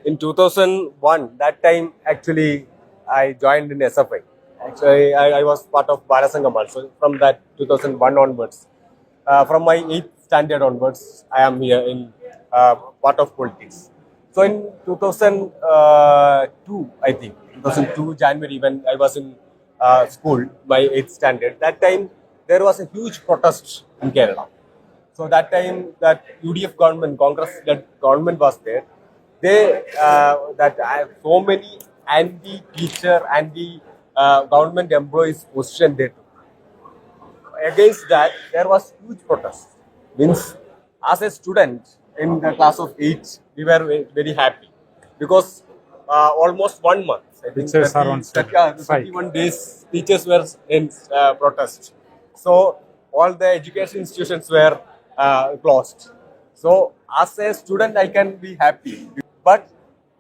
in 2001, that time actually I joined in SFI. Actually, I was part of Barasangam also. From that 2001 onwards, from my 8th standard onwards, I am here in part of politics. So in 2002, I think 2002 January, when I was in school, my 8th standard, that time there was a huge protest in Kerala. So that time that UDF government, Congress-led government was there. They so many anti-teacher, anti-government employees position they took. Against that, there was huge protest. Means, as a student in the class of 8, we were very happy because almost 1 month, I think, Teachers are on strike. 31 days, teachers were in protest. So all the education institutions were closed. So as a student, I can be happy, but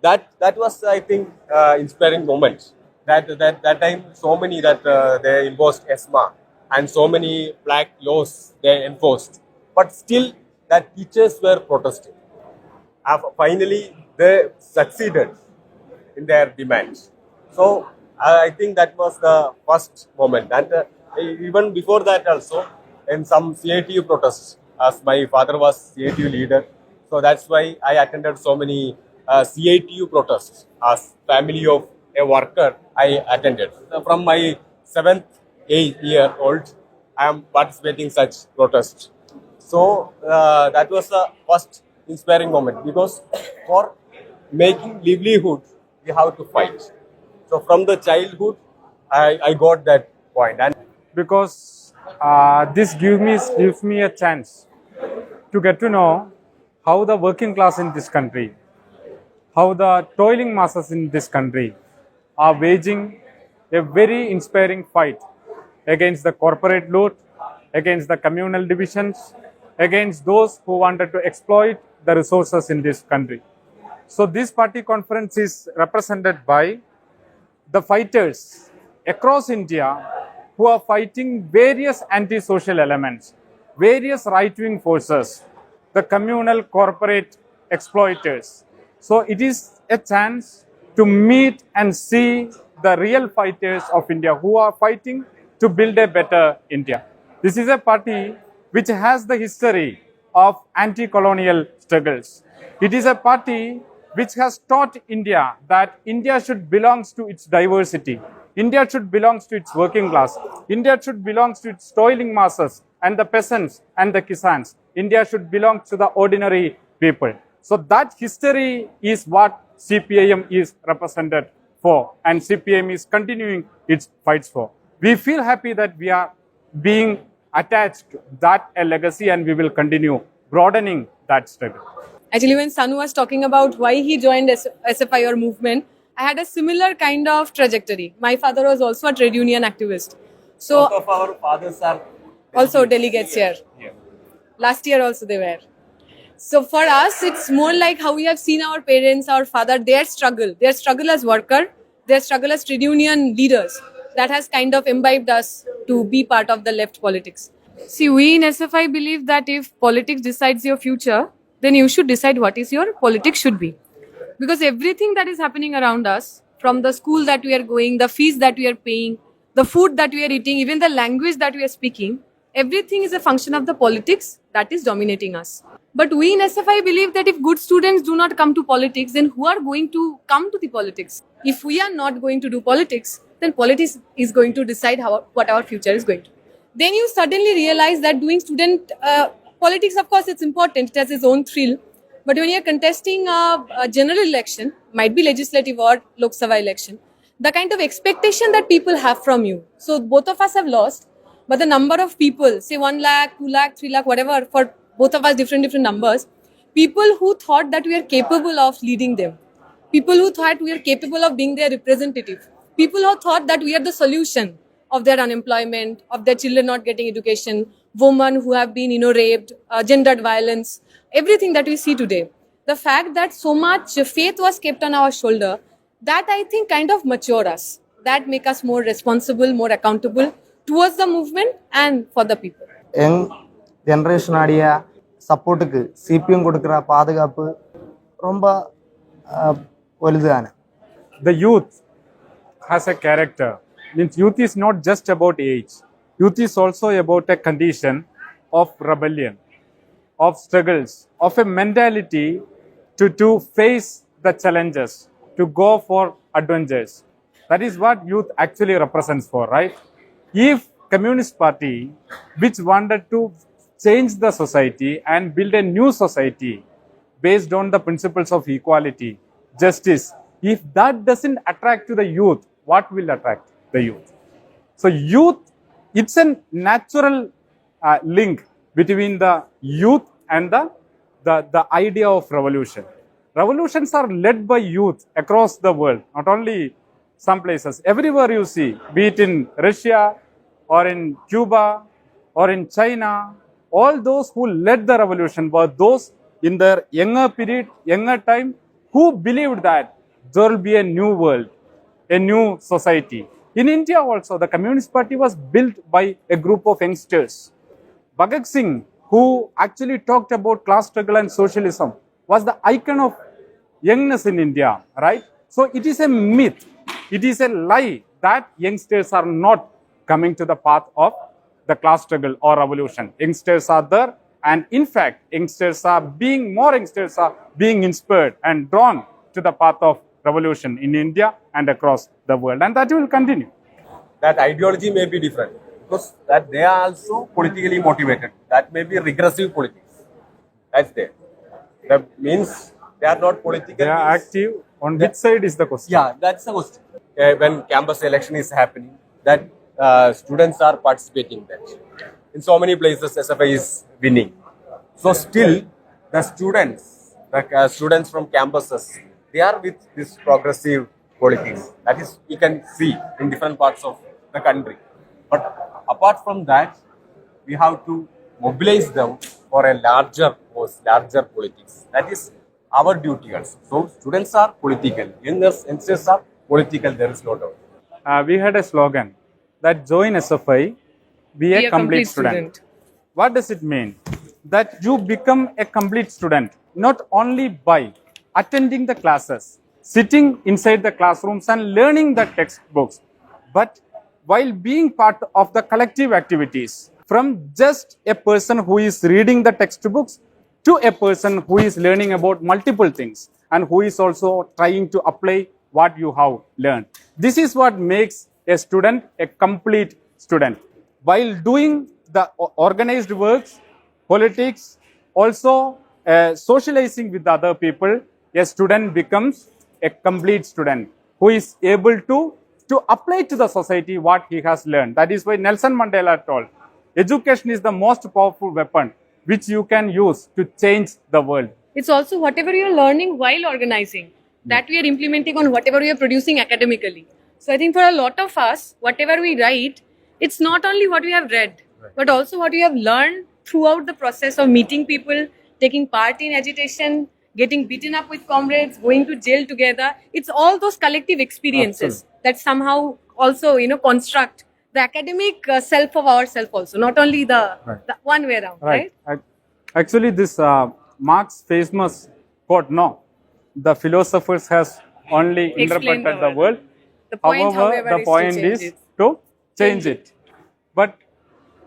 that was, I think, inspiring moment. That time, so many that they imposed ESMA and so many black laws they enforced, but still that teachers were protesting. Finally, they succeeded in their demands. So I think that was the first moment, and even before that also, in some CITU protests, as my father was CITU leader, so that's why I attended so many CITU protests. As family of a worker, I attended. So from my 7th, 8th year old, I am participating such protests. So that was the first inspiring moment, because for making livelihood, we have to fight. So from the childhood, I got that point. And because this gives me a chance to get to know how the working class in this country, how the toiling masses in this country are waging a very inspiring fight against the corporate loot, against the communal divisions, against those who wanted to exploit the resources in this country. So this party conference is represented by the fighters across India who are fighting various anti-social elements, various right-wing forces, the communal corporate exploiters. So it is a chance to meet and see the real fighters of India who are fighting to build a better India. This is a party which has the history of anti-colonial struggles. It is a party which has taught India that India should belong to its diversity. India should belong to its working class. India should belong to its toiling masses and the peasants and the kisans. India should belong to the ordinary people. So that history is what CPIM is represented for, and CPIM is continuing its fights for. We feel happy that we are being attached to that a legacy, and we will continue broadening that struggle. Actually, when Sanu was talking about why he joined SFI or movement, I had a similar kind of trajectory. My father was also a trade union activist. So both of our fathers are also delegates here. Yeah. Last year also they were. So for us, it's more like how we have seen our parents, our father, their struggle as worker, their struggle as trade union leaders. That has kind of imbibed us to be part of the left politics. See, we in SFI believe that if politics decides your future, then you should decide what is your politics should be. Because everything that is happening around us, from the school that we are going, the fees that we are paying, the food that we are eating, even the language that we are speaking, everything is a function of the politics that is dominating us. But we in SFI believe that if good students do not come to politics, then who are going to come to the politics? If we are not going to do politics, then politics is going to decide what our future is going to be. Then you suddenly realize that doing student politics, of course, it's important. It has its own thrill. But when you're contesting a general election, might be legislative or Lok Sabha election, the kind of expectation that people have from you. So both of us have lost, but the number of people, say 1 lakh, 2 lakh, 3 lakh, whatever, for both of us different numbers, people who thought that we are capable of leading them, people who thought we are capable of being their representative, people who thought that we are the solution of their unemployment, of their children not getting education, women who have been raped, gendered violence, everything that we see today. The fact that so much faith was kept on our shoulder, that I think kind of mature us, that make us more responsible, more accountable towards the movement and for the people. Young generation ஆடிய சப்போர்ட்டுக்கு CPM கொடுக்குற பாதுகாப்பு ரொம்ப വലുതാണ്. The youth has a character. Means youth is not just about age. Youth is also about a condition of rebellion, of struggles, of a mentality to face the challenges, to go for adventures. That is what youth actually represents for, right? If Communist Party, which wanted to change the society and build a new society based on the principles of equality, justice, if that doesn't attract to the youth, what will attract the youth? So youth, it's a natural link between the youth and the idea of revolution. Revolutions are led by youth across the world, not only some places. Everywhere you see, be it in Russia or in Cuba or in China, all those who led the revolution were those in their younger period, younger time, who believed that there will be a new world, a new society. In India also, the Communist Party was built by a group of youngsters. Bhagat Singh, who actually talked about class struggle and socialism, was the icon of youngness in India, right? So it is a myth, it is a lie that youngsters are not coming to the path of the class struggle or revolution. Youngsters are there, and in fact, youngsters are being inspired and drawn to the path of revolution in India and across the world, and that will continue. That ideology may be different because that they are also politically motivated. That may be regressive politics. That's there. That means they are not political. They are active. On which side is the question? Yeah, that's the question. When campus election is happening, that students are participating in that. In so many places, SFI is winning. So still, the students from campuses, they are with this progressive politics. That is, you can see in different parts of the country. But apart from that, we have to mobilize them for a larger politics. That is our duty also. So students are political, youngsters are political, there is no doubt. We had a slogan that join SFI, be a complete student. What does it mean? That you become a complete student, not only by attending the classes, sitting inside the classrooms and learning the textbooks, but while being part of the collective activities, from just a person who is reading the textbooks to a person who is learning about multiple things and who is also trying to apply what you have learned. This is what makes a student a complete student. While doing the organized works, politics, also socializing with other people, a student becomes a complete student who is able to apply to the society what he has learned. That is why Nelson Mandela told, education is the most powerful weapon which you can use to change the world. It's also whatever you're learning while organizing, that we are implementing on whatever we are producing academically. So I think for a lot of us, whatever we write, it's not only what we have read, but also what we have learned throughout the process of meeting people, taking part in agitation, getting beaten up with comrades, going to jail together. It's all those collective experiences that somehow also, construct the academic self of ourself also, not only the one way around, right? Actually, this Marx's famous quote, no, the philosophers has only interpreted the world. The point, however, the point is to change it. But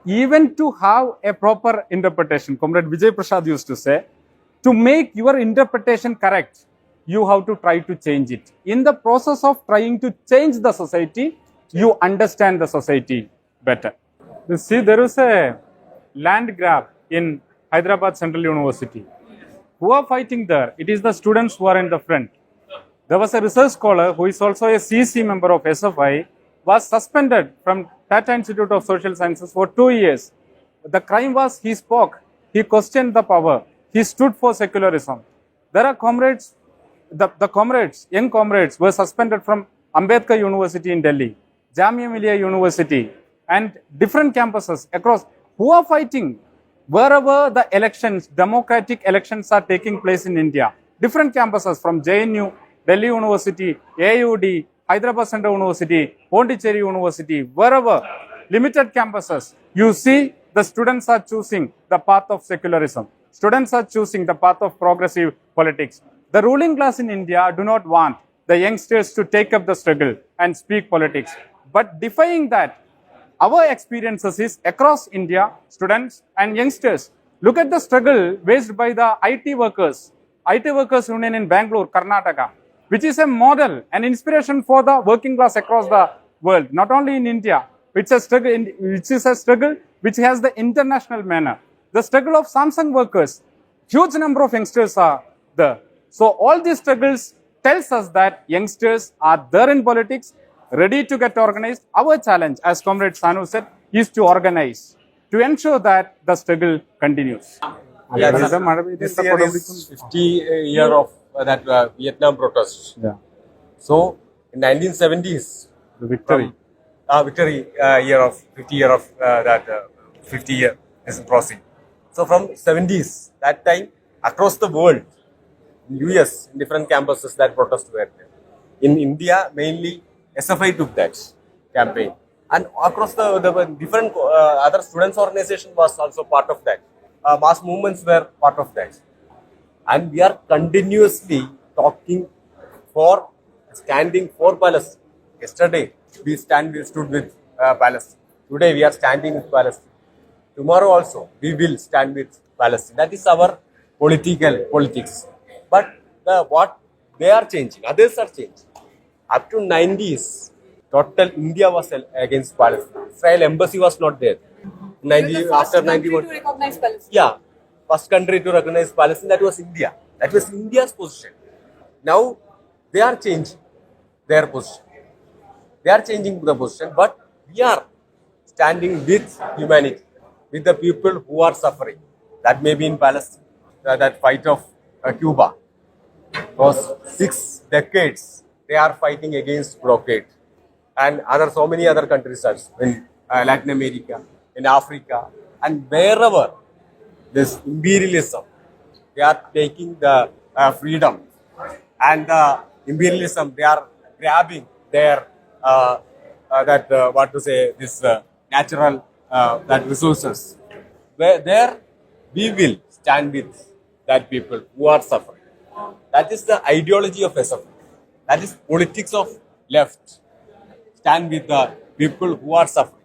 even to have a proper interpretation, Comrade Vijay Prasad used to say, to make your interpretation correct, you have to try to change it. In the process of trying to change the society, you understand the society better. You see, there is a land grab in Hyderabad Central University. Who are fighting there? It is the students who are in the front. There was a research scholar who is also a CC member of SFI, was suspended from Tata Institute of Social Sciences for 2 years. The crime was he spoke, he questioned the power, he stood for secularism. There are comrades, the comrades, young comrades were suspended from Ambedkar University in Delhi, Jamia Millia University, and different campuses across, who are fighting wherever the elections, democratic elections are taking place in India. Different campuses from JNU, Delhi University, AUD, Hyderabad Central University, Pondicherry University, wherever, limited campuses, you see the students are choosing the path of secularism. Students are choosing the path of progressive politics. The ruling class in India do not want the youngsters to take up the struggle and speak politics. But defying that, our experiences is across India, students and youngsters. Look at the struggle waged by the IT workers union in Bangalore, Karnataka, which is a model and inspiration for the working class across the world, not only in India. It's a struggle, which is a struggle which has the international manner. The struggle of Samsung workers, huge number of youngsters are there. So all these struggles tells us that youngsters are there in politics, ready to get organized. Our challenge, as Comrade Sanu said, is to organize, to ensure that the struggle continues. Yeah, this year is 50 year of that Vietnam protest. Yeah, So in 1970s, the victory. victory year of 50 year of that 50 year is crossing. So from 70s, that time across the world, in US, in different campuses, that protests were there. In India, mainly SFI took that campaign, and across the different other students' organization was also part of that. Mass movements were part of that, and we are continuously talking for standing for Palestine. Yesterday, we stood with Palestine. Today, we are standing with Palestine. Tomorrow also, we will stand with Palestine. That is our politics. But what they are changing, others are changing. Up to 90s, total India was against Palestine. Israel embassy was not there. 90 after 91. To recognize Palestine. Yeah, first country to recognize Palestine, that was India. That was India's position. Now they are changing their position. They are changing the position, but we are standing with humanity, with the people who are suffering. That may be in Palestine, that fight of Cuba. For 6 decades, they are fighting against blockade, and so many other countries also in Latin America, in Africa, and wherever this imperialism, they are taking the freedom, and the imperialism, they are grabbing their natural that resources. There we will stand with that people who are suffering. That is the ideology of SFI. That is politics of left. Stand with the people who are suffering.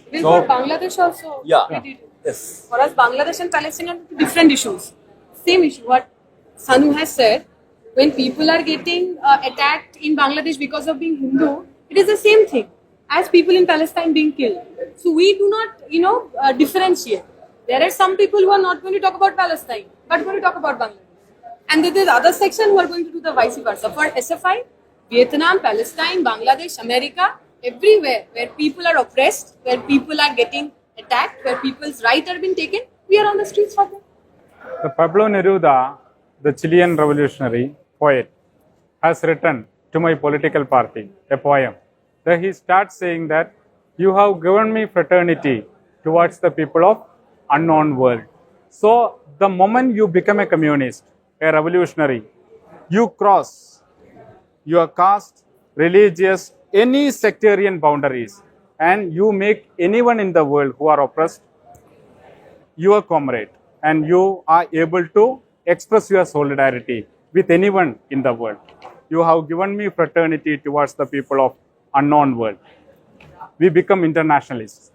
This So- for Bangladesh also. Yeah. we did. Yes. For us, Bangladesh and Palestine are different issues. Same issue. What Sanu has said, when people are getting attacked in Bangladesh because of being Hindu, it is the same thing as people in Palestine being killed. So we do not, differentiate. There are some people who are not going to talk about Palestine, but going to talk about Bangladesh. And there is other section who are going to do the vice versa. For SFI, Vietnam, Palestine, Bangladesh, America, everywhere where people are oppressed, where people are getting attacked, where people's rights are being taken, we are on the streets for them. The Pablo Neruda, the Chilean revolutionary poet, has written to my political party a poem. There he starts saying that you have given me fraternity towards the people of unknown world. So the moment you become a communist, a revolutionary, you cross your caste, religious, any sectarian boundaries, and you make anyone in the world who are oppressed your comrade, and you are able to express your solidarity with anyone in the world. You have given me fraternity towards the people of unknown world. We become internationalists.